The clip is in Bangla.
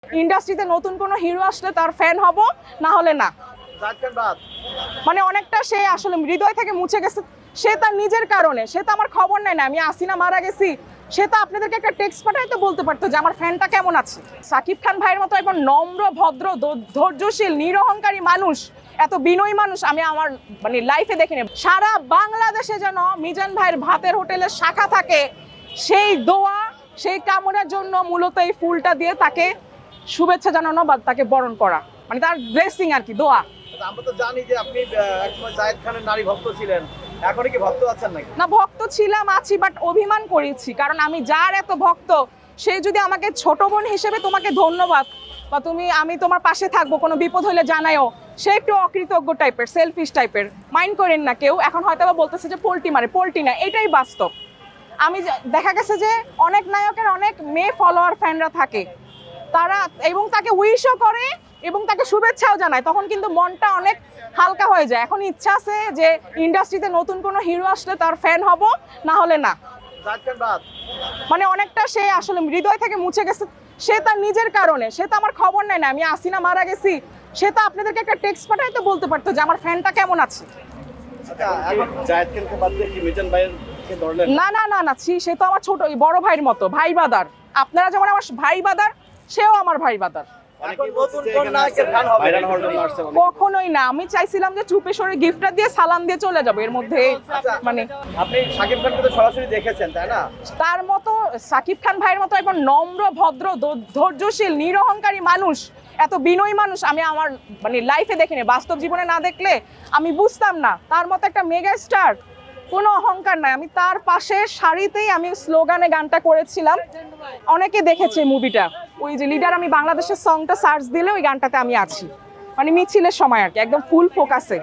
ইন্ডাস্ট্রিতে নতুন কোনো হিরো আসলে তার ফ্যান হব, না হলে না। মানে অনেকটা সে আসলে হৃদয় থেকে মুছে গেছে, সে তার নিজের কারণে। সে তো আমার খবর নেয় না আমি আসিনা মারা গেছি, সে তো আপনাদেরকে একটা টেক্সট পাঠাই তো বলতে পারতো যে আমার ফ্যানটা কেমন আছে। সাকিব খান ভাইয়ের মতো একজন নম্র, ভদ্র, ধৈর্যশীল, নিরহংকারী মানুষ, এত বিনয়ী মানুষ আমি আমার মানে লাইফে দেখিনি। সারা বাংলাদেশে যেন মিজান ভাইয়ের ভাতের হোটেলের শাখা থাকে, সেই দোয়া, সেই কামনার জন্য মূলত এই ফুলটা দিয়ে তাকে শুভেচ্ছা জানানো বা তাকে বরণ করা, মানে তার ব্লেসিং আর কি, দোয়া। আমরা তো জানি যে আপনি একসময় জায়েদ খানের নারী ভক্ত ছিলেন, এখন কি ভক্ত আছেন নাকি? না, ভক্ত ছিলাম, আছি, বাট অভিমান করেছি। কারণ আমি যার এত ভক্ত, সে যদি আমাকে ছোট বোন হিসেবে তোমাকে ধন্যবাদ বা আমি তোমার পাশে থাকবো, কোনো বিপদ হলে জানায়ও, সে একটু অকৃতজ্ঞ টাইপের, সেলফিশ টাইপের, মাইন্ড করেন না কেউ। এখন হয়তো বা বলতেছে যে পোল্টি মারে, পোল্টি না, এটাই বাস্তব। দেখা গেছে যে অনেক নায়কের অনেক মেয়ে ফলোয়ার, ফ্যানরা থাকে, তারা এবং তাকে উইশও করে এবং তাকে শুভেচ্ছাও জানায়, তখন কিন্তু মনটা অনেক হালকা হয়ে যায়। এখন ইচ্ছা আছে যে ইন্ডাস্ট্রিতে নতুন কোনো হিরো আসলে তার ফ্যান হব, না হলে না। মানে অনেকটা সে আসলে হৃদয় থেকে মুছে গেছে, সে তার নিজের কারণে। সে তো আমার খবর নেয় না আমি আসিনা মারা গেছি, সে তো আপনাদেরকে একটা টেক্সট পাঠাই তো বলতে পারতো যে আমার ফ্যানটা কেমন আছে। না না না না, সে তো আমার ছোট বড় ভাইয়ের মতো, ভাই বাদার। আপনারা যেমন আমার ভাই বাদার, সেও আমার ভাই বাদার। কখনোই না, আমি চাইছিলাম যে চুপে সরে গিফটটা দিয়ে সালাম দিয়ে চলে যাবো, এর মধ্যে মানে আপনি সাকিব খানকে তো সরাসরি দেখেছেন তাই না? তার মতো সাকিব খান ভাইয়ের মতো একজন নম্র, ভদ্র, ধৈর্যশীল, নিরহংকারী মানুষ, এত বিনয়ী মানুষ আমি আমার মানে লাইফে দেখিনি। বাস্তব জীবনে না দেখলে আমি বুঝতাম না। তার মতো একটা মেগা স্টার, কোনো অহংকার নাই। আমি তার পাশের সারিতেই আমি স্লোগানে গানটা করেছিলাম, অনেকে দেখেছে মুভিটা। ওই যে লিডার আমি বাংলাদেশের সংটা সার্চ দিলে ওই গানটাতে আমি আছি, মানে মিছিলের সময় আর কি, একদম ফুল ফোকাসে।